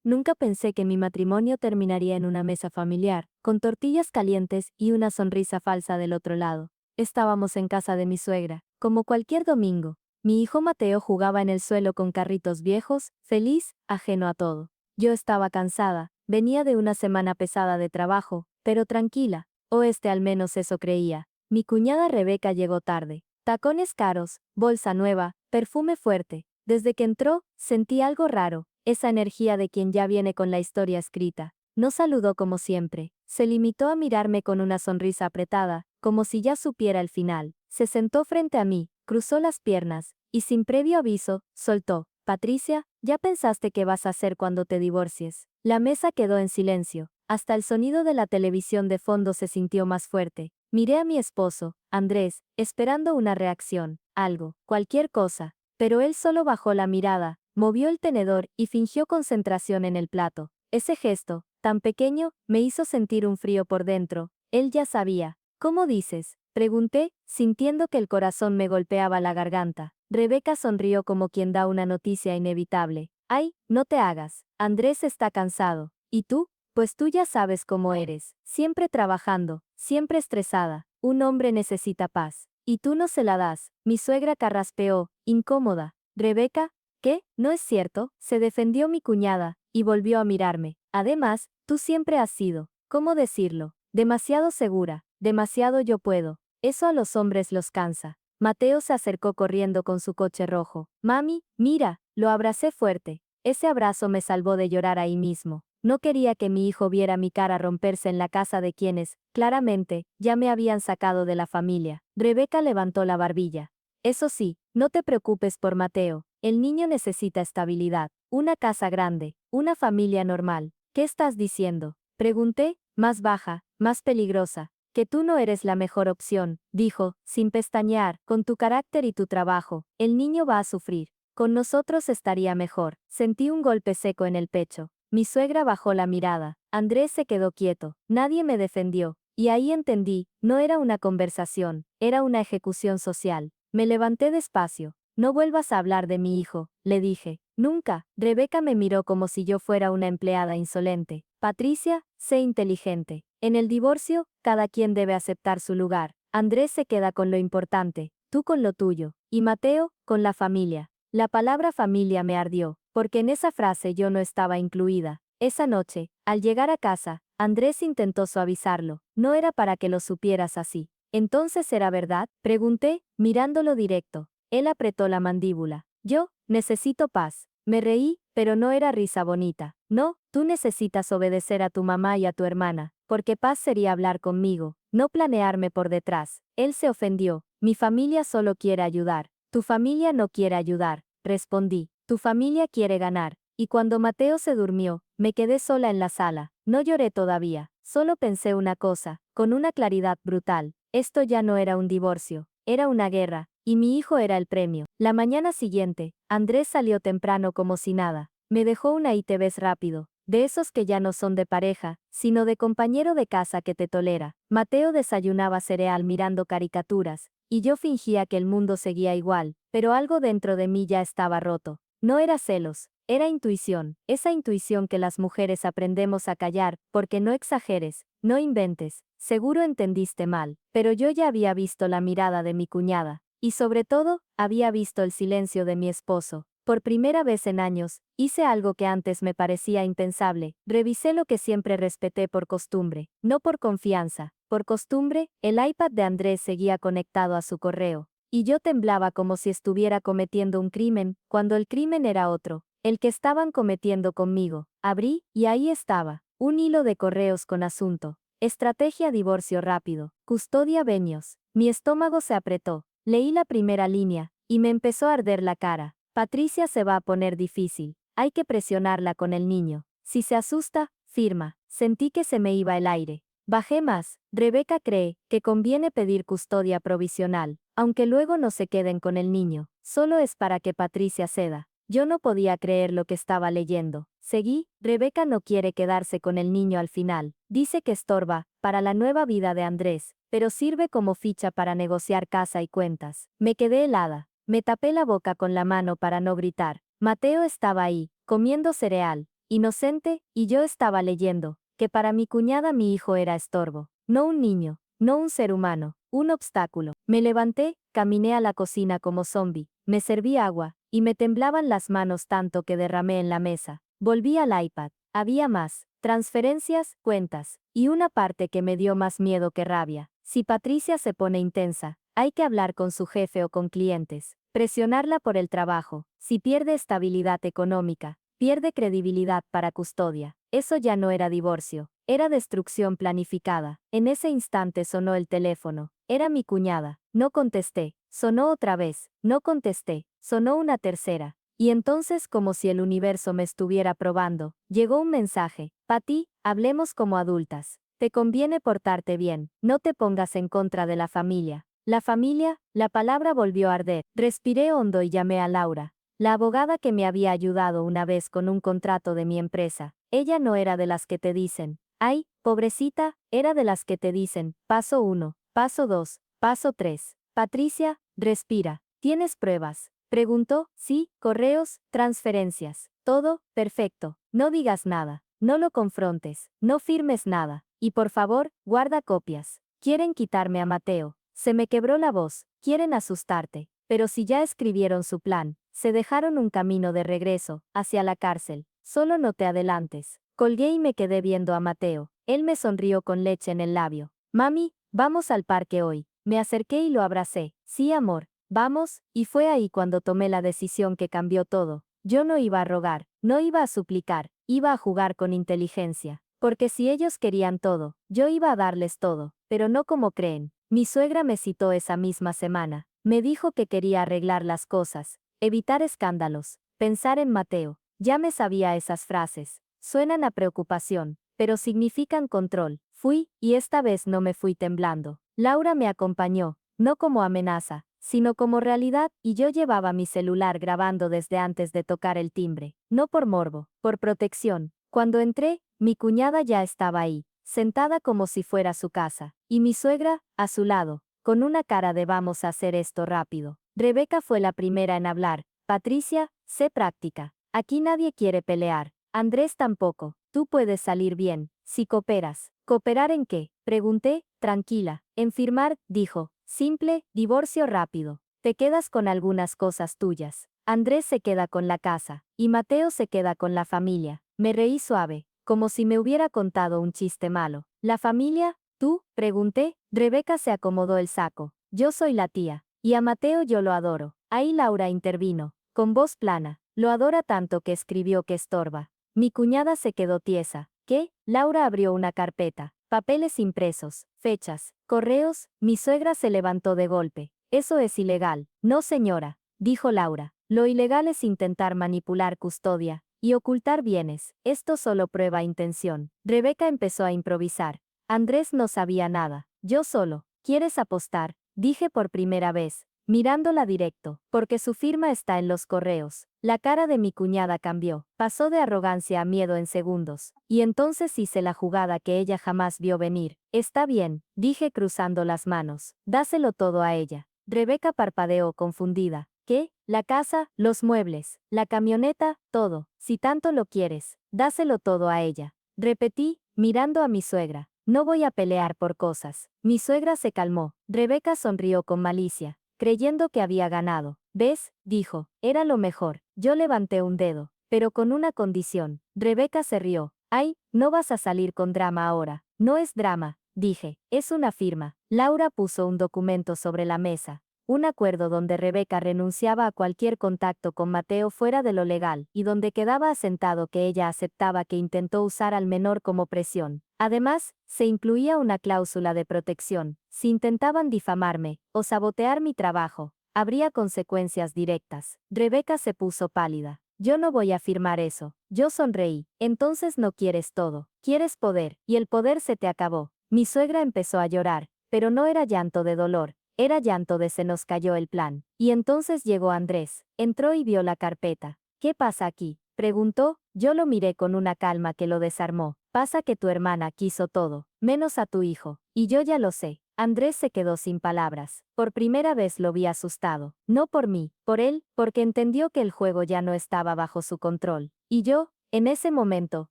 nunca pensé que mi matrimonio terminaría en una mesa familiar, con tortillas calientes y una sonrisa falsa del otro lado. Estábamos en casa de mi suegra, como cualquier domingo. Mi hijo Mateo jugaba en el suelo con carritos viejos, feliz, ajeno a todo. Yo estaba cansada, venía de una semana pesada de trabajo, pero tranquila, o al menos eso creía. Mi cuñada Rebeca llegó tarde. Tacones caros, bolsa nueva, perfume fuerte. Desde que entró, sentí algo raro, esa energía de quien ya viene con la historia escrita. No saludó como siempre, se limitó a mirarme con una sonrisa apretada, como si ya supiera el final. Se sentó frente a mí, cruzó las piernas, y sin previo aviso, soltó: Patricia, ¿ya pensaste qué vas a hacer cuando te divorcies? La mesa quedó en silencio, hasta el sonido de la televisión de fondo se sintió más fuerte. Miré a mi esposo, Andrés, esperando una reacción, algo, cualquier cosa, pero él solo bajó la mirada, movió el tenedor y fingió concentración en el plato. Ese gesto, tan pequeño, me hizo sentir un frío por dentro. Él ya sabía. ¿Cómo dices?, pregunté, sintiendo que el corazón me golpeaba la garganta. Rebeca sonrió como quien da una noticia inevitable. Ay, no te hagas. Andrés está cansado. ¿Y tú? Pues tú ya sabes cómo eres. Siempre trabajando, siempre estresada. Un hombre necesita paz. Y tú no se la das. Mi suegra carraspeó, incómoda. Rebeca, ¿qué? No es cierto, se defendió mi cuñada, y volvió a mirarme. Además, tú siempre has sido, ¿cómo decirlo? Demasiado segura, demasiado yo puedo. Eso a los hombres los cansa. Mateo se acercó corriendo con su coche rojo. Mami, mira, lo abracé fuerte. Ese abrazo me salvó de llorar ahí mismo. No quería que mi hijo viera mi cara romperse en la casa de quienes, claramente, ya me habían sacado de la familia. Rebeca levantó la barbilla. Eso sí, no te preocupes por Mateo. El niño necesita estabilidad, una casa grande, una familia normal. ¿Qué estás diciendo?, pregunté, más baja, más peligrosa. Que tú no eres la mejor opción, dijo, sin pestañear. Con tu carácter y tu trabajo, el niño va a sufrir. Con nosotros estaría mejor. Sentí un golpe seco en el pecho. Mi suegra bajó la mirada. Andrés se quedó quieto. Nadie me defendió. Y ahí entendí, no era una conversación, era una ejecución social. Me levanté despacio. No vuelvas a hablar de mi hijo, le dije. Nunca. Rebeca me miró como si yo fuera una empleada insolente. Patricia, sé inteligente. En el divorcio, cada quien debe aceptar su lugar. Andrés se queda con lo importante, tú con lo tuyo, y Mateo, con la familia. La palabra familia me ardió, porque en esa frase yo no estaba incluida. Esa noche, al llegar a casa, Andrés intentó suavizarlo. No era para que lo supieras así. ¿Entonces era verdad?, pregunté, mirándolo directo. Él apretó la mandíbula. Yo, necesito paz. Me reí, pero no era risa bonita. No, tú necesitas obedecer a tu mamá y a tu hermana, porque paz sería hablar conmigo, no planearme por detrás. Él se ofendió. Mi familia solo quiere ayudar. Tu familia no quiere ayudar, respondí. Tu familia quiere ganar. Y cuando Mateo se durmió, me quedé sola en la sala. No lloré todavía, solo pensé una cosa, con una claridad brutal. Esto ya no era un divorcio, era una guerra, y mi hijo era el premio. La mañana siguiente, Andrés salió temprano como si nada. Me dejó una ITV rápido, de esos que ya no son de pareja, sino de compañero de casa que te tolera. Mateo desayunaba cereal mirando caricaturas, y yo fingía que el mundo seguía igual, pero algo dentro de mí ya estaba roto. No era celos, era intuición, esa intuición que las mujeres aprendemos a callar, porque no exageres, no inventes, seguro entendiste mal, pero yo ya había visto la mirada de mi cuñada, y sobre todo, había visto el silencio de mi esposo. Por primera vez en años, hice algo que antes me parecía impensable, revisé lo que siempre respeté por costumbre, no por confianza, por costumbre. El iPad de Andrés seguía conectado a su correo, y yo temblaba como si estuviera cometiendo un crimen, cuando el crimen era otro, el que estaban cometiendo conmigo. Abrí, y ahí estaba, un hilo de correos con asunto. Estrategia divorcio rápido, custodia Benios. Mi estómago se apretó, leí la primera línea, y me empezó a arder la cara. Patricia se va a poner difícil, hay que presionarla con el niño. Si se asusta, firma. Sentí que se me iba el aire. Bajé más. Rebeca cree que conviene pedir custodia provisional, aunque luego no se queden con el niño. Solo es para que Patricia ceda. Yo no podía creer lo que estaba leyendo. Seguí, Rebeca no quiere quedarse con el niño al final. Dice que estorba para la nueva vida de Andrés, pero sirve como ficha para negociar casa y cuentas. Me quedé helada. Me tapé la boca con la mano para no gritar. Mateo estaba ahí, comiendo cereal, inocente, y yo estaba leyendo, que para mi cuñada mi hijo era estorbo, no un niño, no un ser humano, un obstáculo. Me levanté, caminé a la cocina como zombie, me serví agua, y me temblaban las manos tanto que derramé en la mesa. Volví al iPad, había más, transferencias, cuentas, y una parte que me dio más miedo que rabia. Si Patricia se pone intensa, hay que hablar con su jefe o con clientes, presionarla por el trabajo. Si pierde estabilidad económica, pierde credibilidad para custodia. Eso ya no era divorcio, era destrucción planificada. En ese instante sonó el teléfono. Era mi cuñada. No contesté. Sonó otra vez. No contesté. Sonó una tercera. Y entonces, como si el universo me estuviera probando, llegó un mensaje. Patty, hablemos como adultas. Te conviene portarte bien, no te pongas en contra de la familia. La familia, la palabra volvió a arder. Respiré hondo y llamé a Laura, la abogada que me había ayudado una vez con un contrato de mi empresa. Ella no era de las que te dicen, ay, pobrecita, era de las que te dicen, paso 1, paso 2, paso 3. Patricia, respira. ¿Tienes pruebas? Preguntó. Sí, correos, transferencias. Todo, perfecto. No digas nada. No lo confrontes. No firmes nada. Y por favor, guarda copias. Quieren quitarme a Mateo. Se me quebró la voz. Quieren asustarte. Pero si ya escribieron su plan, se dejaron un camino de regreso, hacia la cárcel. Solo no te adelantes. Colgué y me quedé viendo a Mateo. Él me sonrió con leche en el labio. Mami, vamos al parque hoy. Me acerqué y lo abracé. Sí, amor. Vamos, y fue ahí cuando tomé la decisión que cambió todo. Yo no iba a rogar, no iba a suplicar, iba a jugar con inteligencia. Porque si ellos querían todo, yo iba a darles todo, pero no como creen. Mi suegra me citó esa misma semana. Me dijo que quería arreglar las cosas, evitar escándalos, pensar en Mateo. Ya me sabía esas frases. Suenan a preocupación, pero significan control. Fui, y esta vez no me fui temblando. Laura me acompañó, no como amenaza, sino como realidad, y yo llevaba mi celular grabando desde antes de tocar el timbre. No por morbo, por protección. Cuando entré, mi cuñada ya estaba ahí, sentada como si fuera su casa, y mi suegra, a su lado, con una cara de vamos a hacer esto rápido. Rebeca fue la primera en hablar. Patricia, sé práctica. Aquí nadie quiere pelear. Andrés tampoco. Tú puedes salir bien, si cooperas. ¿Cooperar en qué? Pregunté, tranquila. En firmar, dijo. Simple, divorcio rápido. Te quedas con algunas cosas tuyas. Andrés se queda con la casa, y Mateo se queda con la familia. Me reí suave, como si me hubiera contado un chiste malo. ¿La familia? ¿Tú? Pregunté. Rebeca se acomodó el saco. Yo soy la tía, y a Mateo yo lo adoro. Ahí Laura intervino, con voz plana. Lo adora tanto que escribió que estorba. Mi cuñada se quedó tiesa. ¿Qué? Laura abrió una carpeta. Papeles impresos, fechas, correos. Mi suegra se levantó de golpe. Eso es ilegal. No, señora, dijo Laura. Lo ilegal es intentar manipular custodia y ocultar bienes. Esto solo prueba intención. Rebeca empezó a improvisar. Andrés no sabía nada. Yo solo. ¿Quieres apostar? Dije por primera vez, mirándola directo, porque su firma está en los correos. La cara de mi cuñada cambió, pasó de arrogancia a miedo en segundos, y entonces hice la jugada que ella jamás vio venir. Está bien, dije cruzando las manos, dáselo todo a ella. Rebeca parpadeó confundida. ¿Qué? La casa, los muebles, la camioneta, todo. Si tanto lo quieres, dáselo todo a ella. Repetí, mirando a mi suegra. No voy a pelear por cosas. Mi suegra se calmó. Rebeca sonrió con malicia, creyendo que había ganado. ¿Ves? Dijo. Era lo mejor. Yo levanté un dedo, pero con una condición. Rebeca se rió. Ay, no vas a salir con drama ahora. No es drama, dije. Es una firma. Laura puso un documento sobre la mesa. Un acuerdo donde Rebeca renunciaba a cualquier contacto con Mateo fuera de lo legal, y donde quedaba asentado que ella aceptaba que intentó usar al menor como presión. Además, se incluía una cláusula de protección. Si intentaban difamarme o sabotear mi trabajo, habría consecuencias directas. Rebeca se puso pálida. Yo no voy a firmar eso. Yo sonreí. Entonces no quieres todo. Quieres poder, y el poder se te acabó. Mi suegra empezó a llorar, pero no era llanto de dolor. Era llanto de se nos cayó el plan. Y entonces llegó Andrés. Entró y vio la carpeta. ¿Qué pasa aquí? Preguntó. Yo lo miré con una calma que lo desarmó. Pasa que tu hermana quiso todo, menos a tu hijo. Y yo ya lo sé. Andrés se quedó sin palabras. Por primera vez lo vi asustado. No por mí, por él, porque entendió que el juego ya no estaba bajo su control. Y yo, En ese momento,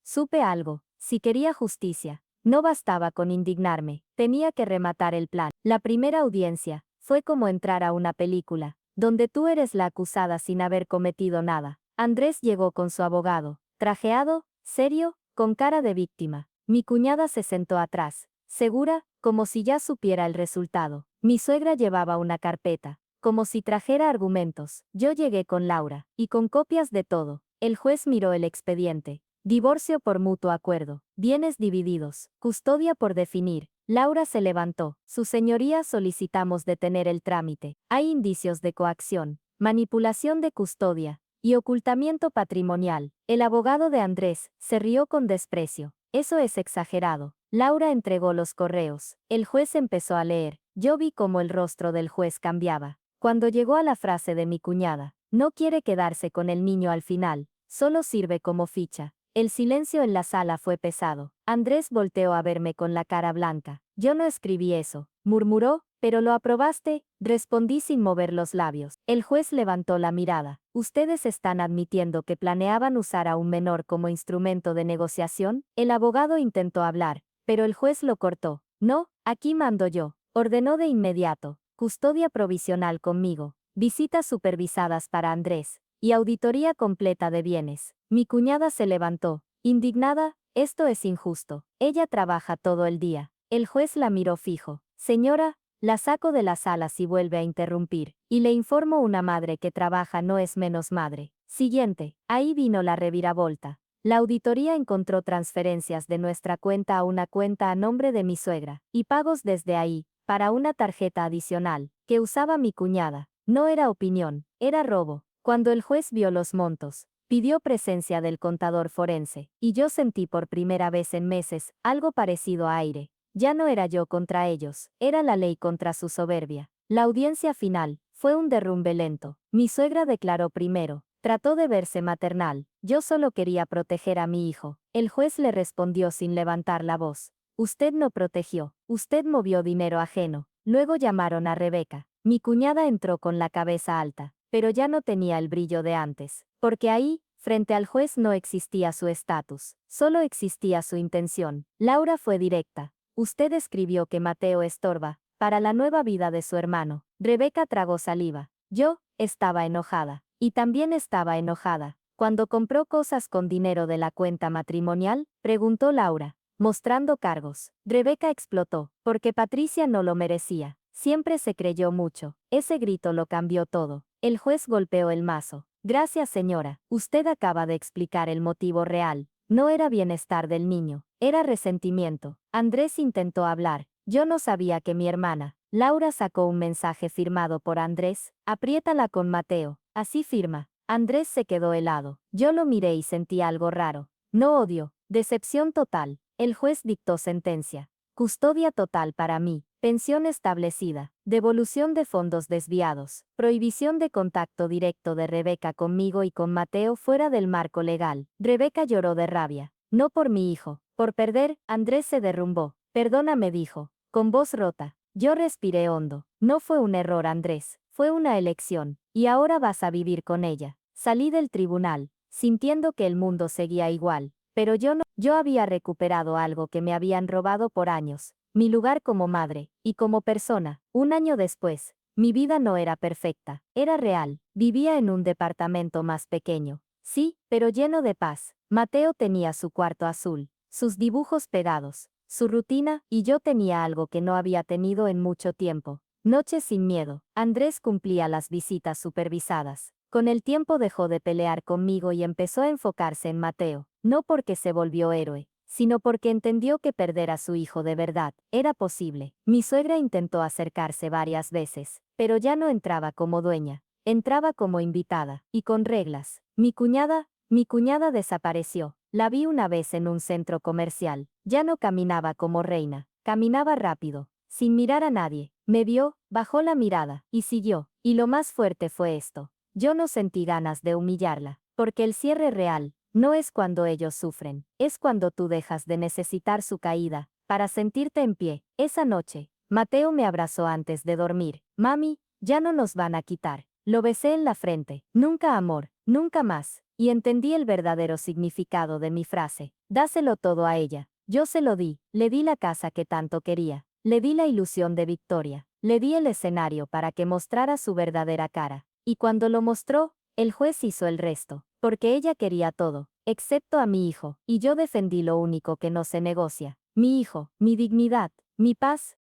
supe algo. Si quería justicia, no bastaba con indignarme, tenía que rematar el plan. La primera audiencia fue como entrar a una película, donde tú eres la acusada sin haber cometido nada. Andrés llegó con su abogado, trajeado, serio, con cara de víctima. Mi cuñada se sentó atrás, segura, como si ya supiera el resultado. Mi suegra llevaba una carpeta, como si trajera argumentos. Yo llegué con Laura, y con copias de todo. El juez miró el expediente. Divorcio por mutuo acuerdo, bienes divididos, custodia por definir. Laura se levantó. Su señoría, solicitamos detener el trámite. Hay indicios de coacción, manipulación de custodia y ocultamiento patrimonial. El abogado de Andrés se rió con desprecio. Eso es exagerado. Laura entregó los correos. El juez empezó a leer. Yo vi cómo el rostro del juez cambiaba. Cuando llegó a la frase de mi cuñada, no quiere quedarse con el niño al final, solo sirve como ficha. El silencio en la sala fue pesado. Andrés volteó a verme con la cara blanca. Yo no escribí eso, murmuró, pero lo aprobaste, respondí sin mover los labios. El juez levantó la mirada. ¿Ustedes están admitiendo que planeaban usar a un menor como instrumento de negociación? El abogado intentó hablar, pero el juez lo cortó. No, aquí mando yo. Ordenó de inmediato. Custodia provisional conmigo, visitas supervisadas para Andrés, y auditoría completa de bienes. Mi cuñada se levantó, indignada, esto es injusto. Ella trabaja todo el día. El juez la miró fijo. Señora, la saco de la sala si vuelve a interrumpir, y le informo una madre que trabaja no es menos madre. Siguiente, ahí vino la reviravolta. La auditoría encontró transferencias de nuestra cuenta a una cuenta a nombre de mi suegra, y pagos desde ahí, para una tarjeta adicional, que usaba mi cuñada. No era opinión, era robo. Cuando el juez vio los montos, pidió presencia del contador forense, y yo sentí por primera vez en meses algo parecido a aire. Ya no era yo contra ellos, era la ley contra su soberbia. La audiencia final fue un derrumbe lento. Mi suegra declaró primero, trató de verse maternal, yo solo quería proteger a mi hijo. El juez le respondió sin levantar la voz. Usted no protegió, usted movió dinero ajeno. Luego llamaron a Rebeca. Mi cuñada entró con la cabeza alta, pero ya no tenía el brillo de antes, porque ahí, frente al juez no existía su estatus, solo existía su intención. Laura fue directa. Usted escribió que Mateo estorba para la nueva vida de su hermano. Rebeca tragó saliva. Yo estaba enojada. Y también estaba enojada. Cuando compró cosas con dinero de la cuenta matrimonial, preguntó Laura, mostrando cargos. Rebeca explotó, porque Patricia no lo merecía. Siempre se creyó mucho. Ese grito lo cambió todo. El juez golpeó el mazo. Gracias, señora. Usted acaba de explicar el motivo real. No era bienestar del niño, era resentimiento. Andrés intentó hablar. Yo no sabía que mi hermana. Laura sacó un mensaje firmado por Andrés. Apriétala con Mateo. Así firma. Andrés se quedó helado. Yo lo miré y sentí algo raro. No odio. Decepción total. El juez dictó sentencia. Custodia total para mí. Pensión establecida. Devolución de fondos desviados. Prohibición de contacto directo de Rebeca conmigo y con Mateo fuera del marco legal. Rebeca lloró de rabia. No por mi hijo. Por perder, Andrés se derrumbó. Perdóname, dijo, con voz rota. Yo respiré hondo. No fue un error, Andrés. Fue una elección. Y ahora vas a vivir con ella. Salí del tribunal, sintiendo que el mundo seguía igual. Pero yo no. Yo había recuperado algo que me habían robado por años. Mi lugar como madre, y como persona. Un año después, mi vida no era perfecta, era real. Vivía en un departamento más pequeño. Sí, pero lleno de paz. Mateo tenía su cuarto azul, sus dibujos pegados, su rutina, y yo tenía algo que no había tenido en mucho tiempo. Noches sin miedo. Andrés cumplía las visitas supervisadas. Con el tiempo dejó de pelear conmigo y empezó a enfocarse en Mateo, no porque se volvió héroe, sino porque entendió que perder a su hijo de verdad era posible. Mi suegra intentó acercarse varias veces, pero ya no entraba como dueña, entraba como invitada, y con reglas. Mi cuñada desapareció. La vi una vez en un centro comercial. Ya no caminaba como reina, caminaba rápido, sin mirar a nadie. Me vio, bajó la mirada, y siguió. Y lo más fuerte fue esto. Yo no sentí ganas de humillarla, porque el cierre real no es cuando ellos sufren, es cuando tú dejas de necesitar su caída para sentirte en pie. Esa noche, Mateo me abrazó antes de dormir. Mami, ya no nos van a quitar. Lo besé en la frente. Nunca amor, nunca más. y entendí el verdadero significado de mi frase. Dáselo todo a ella. Yo se lo di, le di la casa que tanto quería, le di la ilusión de victoria, le di el escenario para que mostrara su verdadera cara. Y cuando lo mostró, el juez hizo el resto, porque ella quería todo, excepto a mi hijo, y yo defendí lo único que no se negocia. Mi hijo, mi dignidad, mi paz,